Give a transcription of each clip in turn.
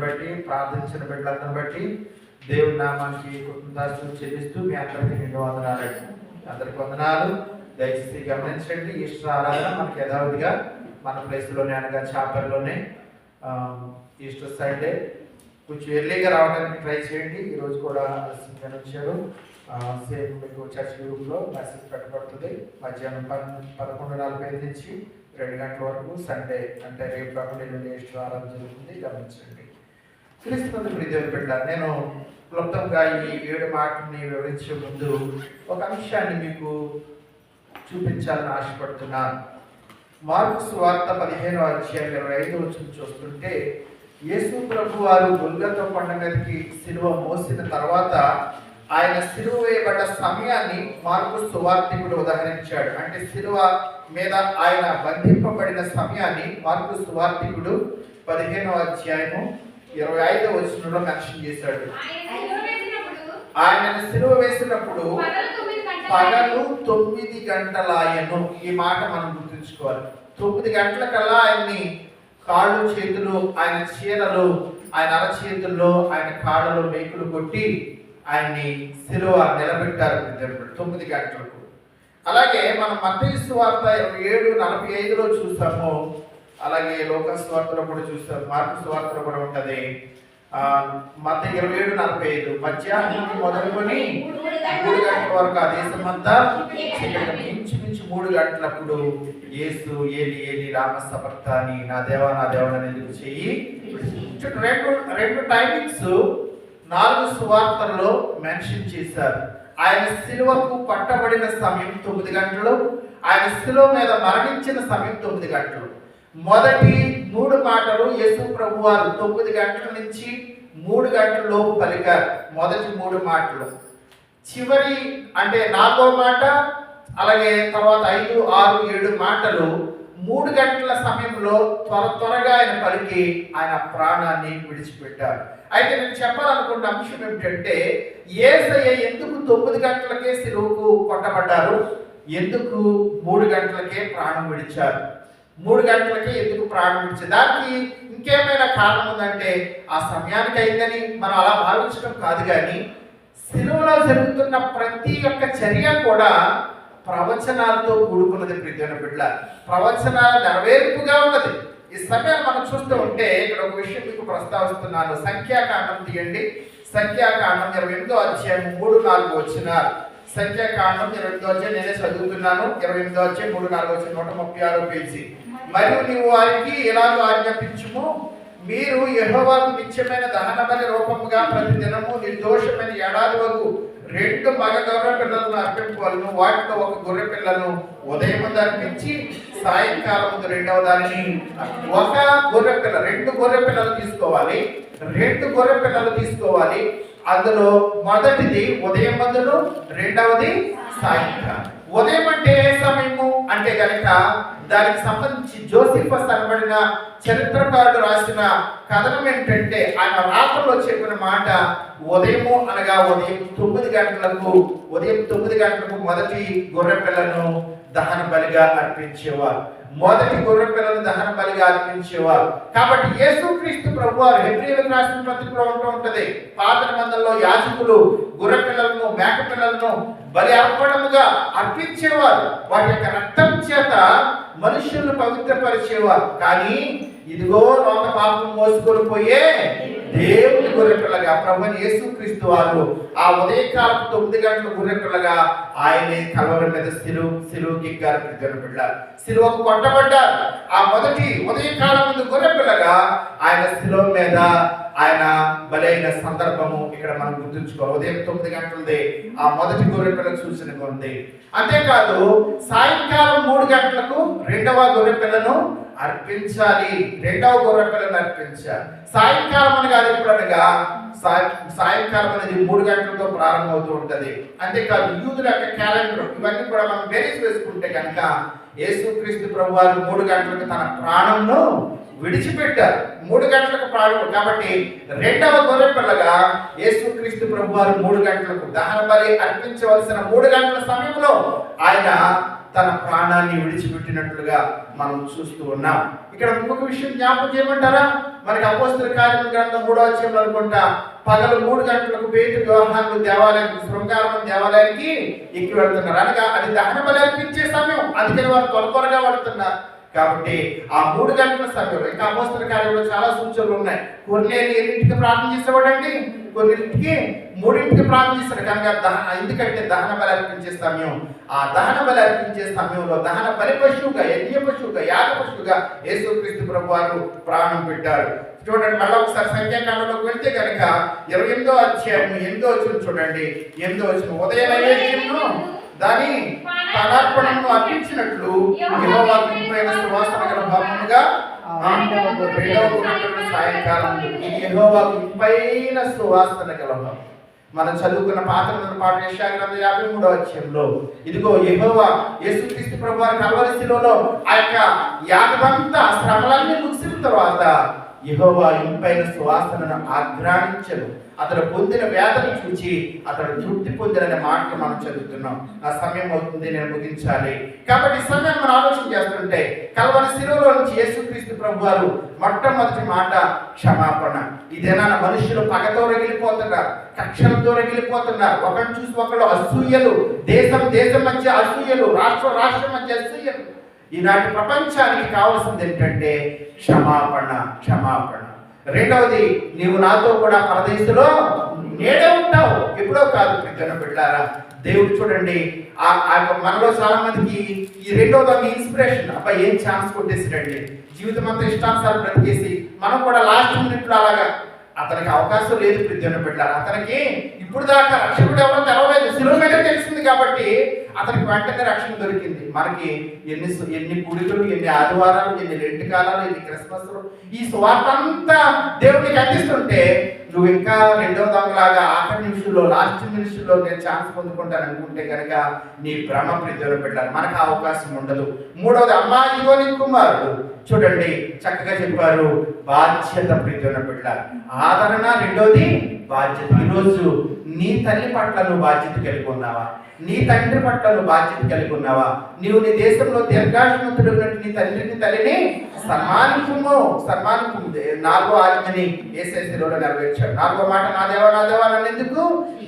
బట్టి ప్రార్థించిన బిడ్డలందరిని బట్టి దేవుని నామానికి కృతజ్ఞతలు చెల్లిస్తూ మీ అందరికీ నిండు వందనాలండి. అందరికి వందనాలు. దయచేసి గమనించండి, ఈస్టర్ ఆరాధన మనకి యథావిధిగా మన ప్లేస్లోనే అనగా చాపల్లోనే ఈస్టర్ సండే కొంచెం ఎర్లీగా రావడానికి ట్రై చేయండి. ఈరోజు కూడా ఆలస్యంగా వచ్చారు. సేమ్ మీకు చర్చ్ గ్రూప్లో మెసేజ్ పెట్టబడుతుంది. మధ్యాహ్నం 11:45 నుంచి 2 గంటల వరకు సండే అంటే రేపు కాకుండా ఎల్లుండి ఈస్టర్ ఆరాధన జరుగుతుంది. గమనించండి. క్రీస్తునందు ప్రియమైన బిడ్డలారా, నేను క్లుప్తంగా ఈ 7 మాటల్ని వివరించే ముందు ఒక అంశాన్ని మీకు చూపించాలని ఆశపడుతున్నాను. మార్కు సువార్త 15వ అధ్యాయం 25వ వచనం చూస్తుంటే, యేసు ప్రభు వారు గొల్గొతా పండగకి సిలువ మోసిన తర్వాత ఆయన సిలువ వేయబడ్డ సమయాన్ని మార్కు సువార్తికుడు ఉదాహరించాడు. అంటే సిలువ మీద ఆయన బంధింపబడిన సమయాన్ని మార్కు సువార్తికుడు 15వ అధ్యాయము 25వ వచనంలో మెన్షన్ చేశాడు. ఆయనను సిలువ వేసినప్పుడు పగలు 9 గంటలాయను. ఈ మాట మనం గుర్తుంచుకోవాలి. 9 గంటల కల్లా ఆయన్ని కాళ్ళు చేతులు, ఆయన చీరలు, ఆయన అరచేతుల్లో, ఆయన కాళ్ళలో మేకులు కొట్టి ఆయన్ని సిలువ నిలబెట్టారు 9 గంటలకు. అలాగే మనం మత్తయి సువార్త 27:45లో చూసాము. అలాగే లోకాసు సువార్తలో కూడా చూస్తాం, మార్కు సువార్తలో కూడా ఉంటది. మత్తయి 27:45 మధ్యాహ్నం మొదలుకొని 3 గంటల వరకు ఆ దేశమంతా ఇంచుమించు 3 గంటలప్పుడు యేసు ఏలి ఏలి రామ సబక్తాని, నా దేవా అని ఎందుకు చెయ్యి. రెండు టైమింగ్స్ 4 సువార్తల్లో మెన్షన్ చేశారు. ఆయన సిలువకు పట్టబడిన సమయం 9 గంటలు, ఆయన సిలువ మీద మరణించిన సమయం 9 గంటలు. మొదటి 3 మాటలు యేసు ప్రభు వారు 9 గంటల నుంచి 3 గంటల లోపు పలికారు. మొదటి 3 మాటలు. చివరి అంటే 4వ మాట, అలాగే తర్వాత 5, 6, 7 మాటలు 3 గంటల సమయంలో త్వరగా ఆయన పలికి ఆయన ప్రాణాన్ని విడిచిపెట్టారు. అయితే నేను చెప్పాలనుకున్న అంశం ఏమిటంటే, యేసయ్య ఎందుకు 9 గంటలకే సిలువకు కొట్టబడ్డారు? ఎందుకు 3 గంటలకే ప్రాణం విడిచారు? 3 గంటలకే ఎందుకు ప్రాణం విడిచారు? దానికి ఇంకేమైనా కారణం ఉందంటే ఆ సమయానికి అయిందని మనం అలా భావించడం కాదు. కానీ సిలువలో జరుగుతున్న ప్రతి ఒక్క చర్య కూడా ప్రవచనాలతో కూడుకున్నది. ప్రియమైన బిడ్డ, ప్రవచనాల నెరవేర్పుగా ఉన్నది. ఈ సమయాన్ని మనం చూస్తూ ఉంటే ఇక్కడ ఒక విషయం మీకు ప్రస్తావిస్తున్నాను. సంఖ్యాకాండం తీయండి. సంఖ్యాకాండం 28వ అధ్యాయం 3-4 వచనాలు. సంఖ్యాకాండం 28వ అధ్యాయం నేనే చదువుతున్నాను. 28వ అధ్యాయం 3-4 వచనం, 136వ పేజీ. మరియు నీవు వారికి ఎలాగో ఆజ్ఞాపించుము, మీరు యెహోవాకు నిత్యమైన దహన బలి రూపముగా ప్రతి దినము నిర్దోషమైన ఏడాది వరకు 2 మగ గొర్రె పిల్లలను అర్పింపవలను. వాటిలో ఒక గొర్రె పిల్లను ఉదయం అర్పించి సాయంకాలం 2వ దానిని. ఒక గొర్రె పిల్ల, 2 గొర్రె పిల్లలు తీసుకోవాలి. 2 గొర్రె పిల్లలు తీసుకోవాలి. అందులో మొదటిది ఉదయం మందులు, 2వది సాయంకాలం. ఉదయం అంటే ఏ సమయము అంటే గనక దానికి సంబంధించి జోసిఫస్ అనబడిన చరిత్రకారుడు రాసిన కథనం ఏంటంటే, ఆయన రాత్రుల్లో చెప్పిన మాట ఉదయము అనగా ఉదయం 9 గంటలకు మొదటి గొర్రె పిల్లను దహన బలిగా అర్పించేవారు. మొదటి గొర్రె పిల్లలను దహన బలిగా అర్పించేవారు. కాబట్టి యేసుక్రీస్తు ప్రభువారు హెబ్రీయులకు రాసిన పత్రికలో ఉంటది, పాత నిబంధనలో యాజకులు గొర్రె పిల్లలను, మేక పిల్లలను బలి అర్పణముగా అర్పించేవారు. వాటి యొక్క రక్తం చేత మనుషులను పవిత్రపరిచేవారు. కానీ ఇదిగో లోక పాపం మోసుకొని పోయే దేవుని గొర్రె పిల్లగా ప్రభువైన యేసుక్రీస్తు వారు ఆ ఉదయకాలం 9 గంటల గొర్రె పిల్లగా ఆయనే కల్వరి మీద సిలువకి ఎక్కారు. సిలువకు కొట్టబడ్డారు. ఆ మొదటి ఉదయకాలం ముందు గొర్రె పిల్లగా ఆయన సిలువ మీద ఆయన బలైన సందర్భము ఇక్కడ మనం గుర్తుంచుకోవాలి. ఉదయం 9 గంటలదే ఆ మొదటి గొర్రె పిల్లకు సూచనగా ఉంది. అంతేకాదు సాయంకాలం 3 గంటలకు 2వ గొర్రె పిల్లను అర్పించాలి. 2వ గొర్రె పిల్లను అర్పించాలి. సాయంకాలం అనగా అది ఎప్పుడనగా సాయంకాలం అనేది 3 గంటలతో ప్రారంభమవుతూ ఉంటది. అంతేకాదు యూదుల యొక్క క్యాలెండర్ ఇవన్నీ కూడా మనం బేరీస్ వేసుకుంటే కనుక యేసుక్రీస్తు ప్రభువారు 3 గంటలకు తన ప్రాణంను విడిచిపెట్టారు. 3 గంటలకు ప్రాణం. కాబట్టి 2వ గొర్రె పిల్లగా యేసుక్రీస్తు ప్రభువారు 3 గంటలకు దహన బలి అర్పించవలసిన 3 గంటల సమయంలో ఆయన తన ప్రాణాన్ని విడిచిపెట్టినట్లుగా మనం చూస్తూ ఉన్నాం. ఇక్కడ ఇంకొక విషయం జ్ఞాపకం చేయమంటారా? మనకి అపోస్తల కార్యముల గ్రంథం 3వ అధ్యాయంలో అనుకుంటా పగలు 3 గంటలకు పేతురు యోహాను దేవాలయానికి, శృంగారం దేవాలయానికి ఎక్కి వెళ్తున్నారు. అనగా అది దహన బలి అర్పించే సమయం, అందుకని వారు త్వరగా వెళ్తున్నారు. కాబట్టి ఆ 3 గంటల సమయంలో ఇంకా అపోస్తల కార్యంలో చాలా సూచనలు ఉన్నాయి. కొన్నేళ్ళు ఎన్నింటికి ప్రార్థన చేసేవాడండి, కొన్నింటికి 3ంటికి ప్రార్థన చేశాడు. కనుక ఎందుకంటే దహన బలి అర్పించే సమయం, ఆ దహన బలి అర్పించే సమయంలో దహన బలి పశువుగా, యజ్ఞ పశువుగా, యాగ పశువుగా యేసుక్రీస్తు ప్రభు వారు ప్రాణం పెట్టారు. చూడండి, మళ్ళీ ఒకసారి సంఖ్యాకాండంలోకి వెళ్తే కనుక 28వ అధ్యాయం 8వ వచనం చూడండి. 8వ వచనం, ఉదయ నైవేద్యమును దాని పానార్పణను అర్పించినట్లు యెహోవాకు ఇంపైన సువాసన గల భావముగా సాయంకాలం ఇది యెహోవాకు ఇంపైన సువాసన గల భావం. మనం చదువుకున్న పాత పాట యెషయా గ్రంథం 53వ అధ్యాయంలో ఇదిగో యెహోవా యేసుక్రీస్తు ప్రభు వారి కల్వరి శిలువలో ఆ యొక్క యాగమంతా శ్రమలన్నీ ముగిసిన తర్వాత యెహోవా ఇంపైన సువాసనను ఆఘ్రాణించను. అతడు పొందిన వేదన చూచి అతడు తృప్తి పొందిననే మాటలు మనం చదువుతున్నాం. నా సమయం అవుతుంది, నేను ముగించాలి. కాబట్టి ఈ సమయం మనం ఆలోచన చేస్తుంటే కల్వరి శిలువలో నుంచి యేసుక్రీస్తు ప్రభు వారు మొట్టమొదటి మాట క్షమాపణ. ఇదేనా మనుషులు పగతో రగిలిపోతున్నారు, కక్షలతో రగిలిపోతున్నారు, ఒకరిని చూసి ఒకళ్ళు అసూయలు, దేశం మధ్య అసూయలు, రాష్ట్రం మధ్య అసూయలు. ఈనాటి ప్రపంచానికి కావాల్సింది ఏంటంటే క్షమాపణ. రెండవది, నీవు నాతో కూడా పరదేశంలో నేడే ఉంటావు, ఎప్పుడో కాదు. ప్రియమైన బిడ్డలారా, దేవుడు చూడండి మనలో చాలా మందికి ఈ రెండవది ఇన్స్పిరేషన్. అబ్బాయి ఏం ఛాన్స్ కొట్టేసిరండి, జీవితం అంతా ఇష్టానుసారం బ్రతికేసి మనం కూడా లాస్ట్ మినిట్లో అలాగా. అతనికి అవకాశం లేదు. ప్రియమైన బిడ్డలారా, అతనికి ఇప్పుడు దాకా రక్షకుడు ఎవరో తెలవలేదు, శిలువ మీద తెలిసింది కాబట్టి అతనికి వెంటనే రక్షణ దొరికింది. మనకి ఎన్ని పూడికలు, ఎన్ని ఆదివారాలు, ఎన్ని లెంటి కాలాలు, ఎన్ని క్రిస్మస్లు, ఈ సువార్త అంతా దేవుడికి అందిస్తుంటే నువ్వు ఇంకా రెండవ దొంగలాగా ఆఖరి నిమిషంలో, లాస్ట్ నిమిషంలో నేను ఛాన్స్ పొందుకుంటాను అనుకుంటే కనుక నీ భ్రమ. ప్రియమైన బిడ్డలారా, మనకు అవకాశం ఉండదు. మూడవది, అమ్మా ఇదిగో నీ కుమారుడు. చూడండి, చక్కగా చెప్పారు, బాధ్యత. ప్రియమైన బిడ్డలారా, ఆదరణ, రెండోది బాధ్యత. ఈరోజు నీ తల్లి పట్ల నువ్వు బాధ్యత కలిగి ఉన్నావా? నీ తండ్రి పట్ల నువ్వు బాధ్యత కలిగి ఉన్నావా? నీవు నీ దేశంలో దీర్ఘాయుష్మంతుడు ఉన్నట్టు నీ తండ్రిని తల్లిని సన్మానించుము. 4వ ఆజ్ఞని యేసయ్య శిలువలో నెరవేర్చాడు. 4వ మాట, నా దేవా నన్ను ఎందుకు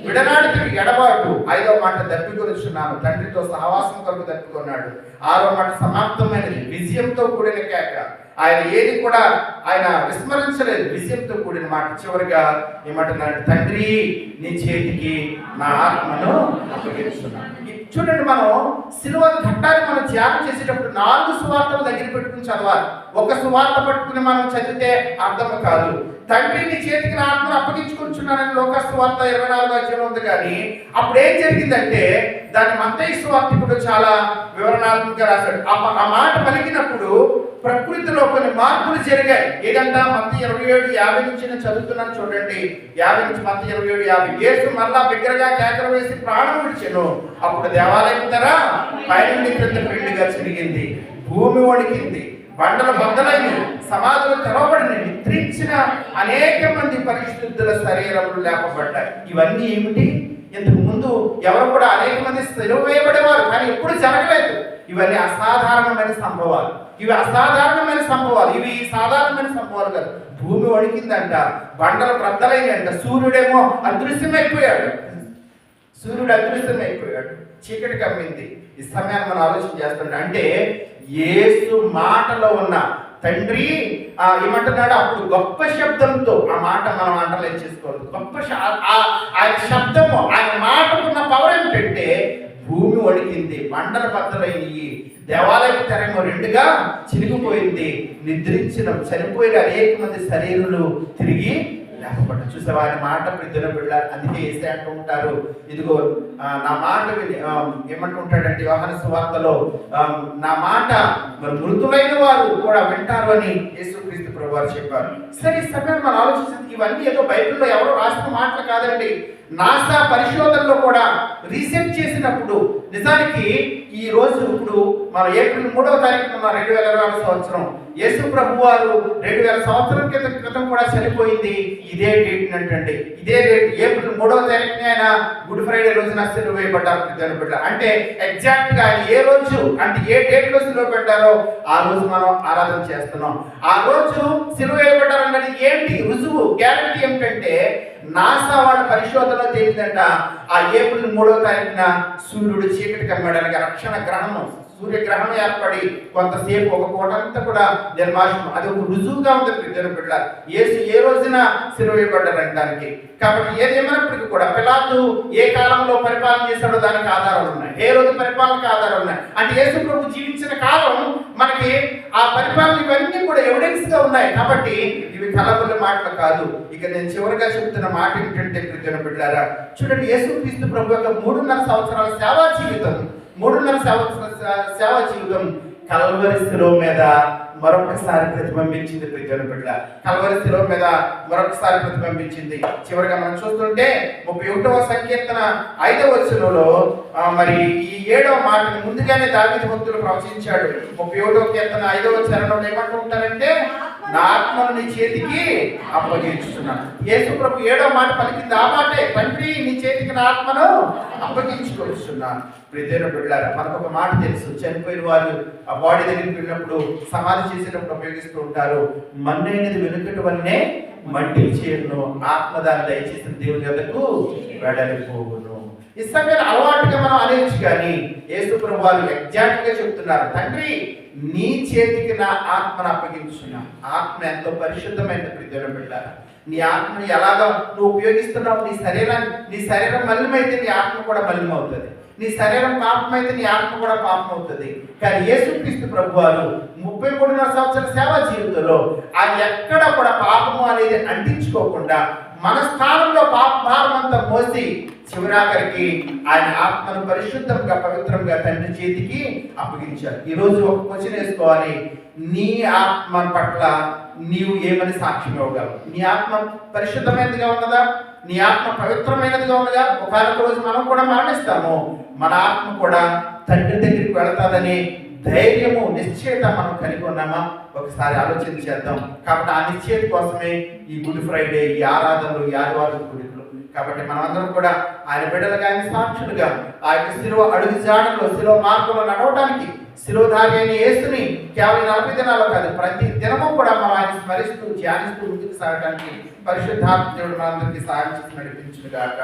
విడనాడికి ఎడబాటు. 5వ మాట, దప్పికొనిచున్నాను, తండ్రితో సహవాసం కొరకు దప్పికొన్నాడు. 6వ మాట, సమాప్తమైనది, విజయంతో కూడిన కేక. ఆయన ఏది కూడా ఆయన విస్మరించలేదు, విజయంతో కూడిన మాట. చివరిగా ఏమంటున్నాడు, తండ్రి నీ చేతికి నా ఆత్మను అప్పగిస్తున్నాను. చూడండి, మనం శిలువ ఘట్టాన్ని మనం ధ్యానం చేసేటప్పుడు 4 సువార్తలు దగ్గర పెట్టుకుని చదవాలి. ఒక సువార్త పట్టుకుని మనం చదివితే అర్థం కాదు. తండ్రి నీ చేతికి నా ఆత్మను అప్పగించుకుంటున్నానని లోకా సువార్త 24వ అధ్యాయంలో ఉంది. కానీ అప్పుడు ఏం జరిగిందంటే దాన్ని మత్తయి సువార్తికుడు చాలా వివరణాత్మకంగా రాశాడు. ఆ మాట పలికినప్పుడు ప్రకృతిలో కొన్ని మార్పులు జరిగాయి. ఏదంటే మత్తయి 27:50 నుంచి నేను చదువుతున్నాను చూడండి. 50 నుంచి మత్తయి 27:50. యేసు మరలా బిగ్గరగా కేకలు వేసి ప్రాణం విడిచెను. అప్పుడు దేవాలయం ధర పైనుండి క్రింద పిండిగా చిరిగింది, భూమి వణికింది, బండలు బద్దలైనవి, సమాధులు తెరవబడిన, నిద్రించిన అనేక మంది పరిశుద్ధుల శరీరములు లేపబడ్డాయి. ఇవన్నీ ఏమిటి? ఇంతకు ముందు ఎవరు కూడా అనేక మంది సిలువ వేయబడేవారు, కానీ ఎప్పుడు జరగలేదు. ఇవన్నీ అసాధారణమైన సంభవాలు. ఇవి అసాధారణమైన సంభవాలు, ఇవి సాధారణమైన సంభవాలు కాదు. భూమి వణికిందంట, బండలు బద్దలైనంట, సూర్యుడేమో అదృశ్యమైపోయాడు, చీకటి కమ్మింది. ఈ సమయాన్ని మనం ఆలోచన చేస్తుంటే అంటే యేసు మాటలో ఉన్న తండ్రి ఏమంటున్నాడు? అప్పుడు గొప్ప శబ్దంతో, ఆ మాట మనం అండర్లైన్ చేసుకోవాలి. గొప్ప ఆయన శబ్దము, ఆయన మాటకున్న పవర్ ఏమిటంటే భూమి వణికింది, బండల బద్దలైనవి, దేవాలయం తెరము 2గా చిరిగిపోయింది, నిద్రించిన చనిపోయిన అనేక మంది శరీరాలు తిరిగి లేకపోతే చూసావా? ఆయన మాట ప్రియమైన బిడ్డలారా, అందుకే యేసయ్య అంటూ ఉంటారు, ఇదిగో నా మాట ఏమంటుంటాడంటే యోహాను సువార్తలో, నా మాట మృతులైన వారు కూడా వింటారు అని యేసుక్రీస్తు ప్రభువారు చెప్పారు. సరే, ఈ సమయంలో మనం ఆలోచిస్తుంది, ఇవన్నీ ఏదో బైబిల్లో ఎవరో రాసిన మాటలు కాదండి. నాసా పరిశోధనలో కూడా రీసెర్చ్ చేసినప్పుడు నిజానికి ఈ రోజు ఇప్పుడు మన ఏప్రిల్ 3వ తారీఖున 2026 సంవత్సరం. యేసు ప్రభు వారు 2000 సంవత్సరం క్రితం కూడా చనిపోయింది ఇదే డేట్ అంటండి. ఇదే డేట్ ఏప్రిల్ 3వ తారీఖున ఆయన గుడ్ ఫ్రైడే రోజున సిలువ వేయబడ్డారు. అంటే ఎగ్జాక్ట్ గా ఆయన ఏ రోజు అంటే ఏ డేట్ లో సిలువ పెట్టారో ఆ రోజు మనం ఆరాధన చేస్తున్నాం. ఆ రోజు సిలువ వేయబడ్డారు అన్నది ఏంటి రుజువు, గ్యారంటీ ఏమిటంటే నాసా వాళ్ళ పరిశోధనలో తేలిందంట. ఆ ఏప్రిల్ 3వ తారీఖున సూర్యుడు చీకటి కమ్మడానికి రక్షణ గ్రహణం, సూర్యగ్రహణం ఏర్పడి కొంతసేపు ఒక పూటంతా కూడా నిర్మాషం. అది ఒక రుజువుగా ఉంది బిడ్డ. యేసు ఏ రోజున సిలువ వేయబడ్డారనడానికి. కాబట్టి ఏదేమైనప్పటికీ కూడా పిలాతు ఏ కాలంలో పరిపాలన చేశాడో దానికి ఆధారాలు ఉన్నాయి, ఏ రోజు పరిపాలనకు ఆధారాలు ఉన్నాయి. అంటే యేసు ప్రభు జీవించిన కాలం మనకి ఆ పరిపాలన ఇవన్నీ కూడా ఎవిడెన్స్ గా ఉన్నాయి. కాబట్టి ఇవి కలబుల్ల మాటలు కాదు. ఇక నేను చివరిగా చెబుతున్న మాట ఏంటంటే బిడ్డారా, చూడండి యేసుక్రీస్తు ప్రభు యొక్క 3.5 సంవత్సరాల సేవా జీవితం, 3.5 సంవత్సరాల సేవా జీవితం కల్వరి శిలువ మీద మరొకసారి ప్రతిబింబించింది. బిడ్డ కల్వరి శిలువ మీద మరొకసారి ప్రతిబింబించింది. చివరిగా మనం చూస్తుంటే 31వ సంకీర్తన 5వ వచనంలో మరి ఈ 7వ మాటని ముందుగానే దావీదు భక్తుడు ప్రవచించాడు. 31వ కీర్తన 5వ చరణంలో ఏమంటూ ఉంటారంటే, నా ఆత్మను నీ చేతికి అప్పగించుతున్నాను. యేసు ప్రభు 7వ మాట పలికింది ఆ మాటే, తండ్రి నీ చేతికి నా ఆత్మను అప్పగించుకొస్తున్నాను. బిడ్డారా, మనకు ఒక మాట తెలుసు, చనిపోయిన వారు ఆ బాడీ దగ్గరికి వెళ్ళినప్పుడు సమాధి చేసేటప్పుడు ఉపయోగిస్తూ ఉంటారు, మన్నైనది వెనుకటి వల్లనే మట్టి చేరును, ఆత్మ దాన్ని దయచేసిన దేవుని యొద్దకు వెడలిపోవును. ఇష్టమైన అలవాటుగా మనం అనేచ్చు, కానీ యేసు ప్రభు వారు ఎగ్జాక్ట్ గా చెప్తున్నారు, తండ్రి నీ చేతికి నా ఆత్మను అప్పగించున్నా. ఆత్మ ఎంతో పరిశుద్ధమైన బిడ్డారా. నీ ఆత్మని ఎలాగా నువ్వు ఉపయోగిస్తున్నావు, నీ శరీరం మలినమైతే నీ ఆత్మ కూడా మలినమవుతుంది, నీ శరీరం పాపం అయితే నీ ఆత్మ కూడా పాపం అవుతుంది. కానీ యేసుక్రీస్తు ప్రభు వారు 33.5 సంవత్సరాల సేవా జీవితంలో ఆయన ఎక్కడ కూడా పాపము అనేది అంటించుకోకుండా మన స్థానంలో పాప భారం అంతా మోసి చివరాఖరికి ఆయన ఆత్మను పరిశుద్ధంగా పవిత్రంగా తండ్రి చేతికి అప్పగించారు. ఈరోజు ఒక క్వశ్చన్ వేసుకోవాలి, నీ ఆత్మ పట్ల నీవు ఏమని సాక్ష్యం ఇవ్వగలవు? నీ ఆత్మ పరిశుద్ధమైనదిగా ఉన్నదా? నీ ఆత్మ పవిత్రమైనదిగా ఉన్నదా? ఒకనొక రోజు మనం కూడా మరణిస్తాము, మన ఆత్మ కూడా తండ్రి దగ్గరికి వెళతాదని ధైర్యము నిశ్చయత మనం కలిగి ఉన్నామా? ఒకసారి ఆలోచన చేద్దాం. కాబట్టి ఆ నిశ్చయత కోసమే ఈ గుడ్ ఫ్రైడే, ఈ ఆరాధనలు, ఈ ఆదివారం గుడిలు. కాబట్టి మనమందరం కూడా ఆయన బిడ్డలుగా, ఆయన సాక్షులుగా ఆ యొక్క శిలువ అడుగు జాడలో, శిలువ మార్గంలో నడవడానికి, శిలువధారి అయిన యేసుని కేవలం 40 దినాలు కాదు, ప్రతి దినము కూడా మనం ఆయన స్మరిస్తూ ధ్యానిస్తూ ముందుకు సాగడానికి పరిశుద్ధాత్మ దేవుడు మనందరికీ సహాయం చేసి నడిపించుగాక.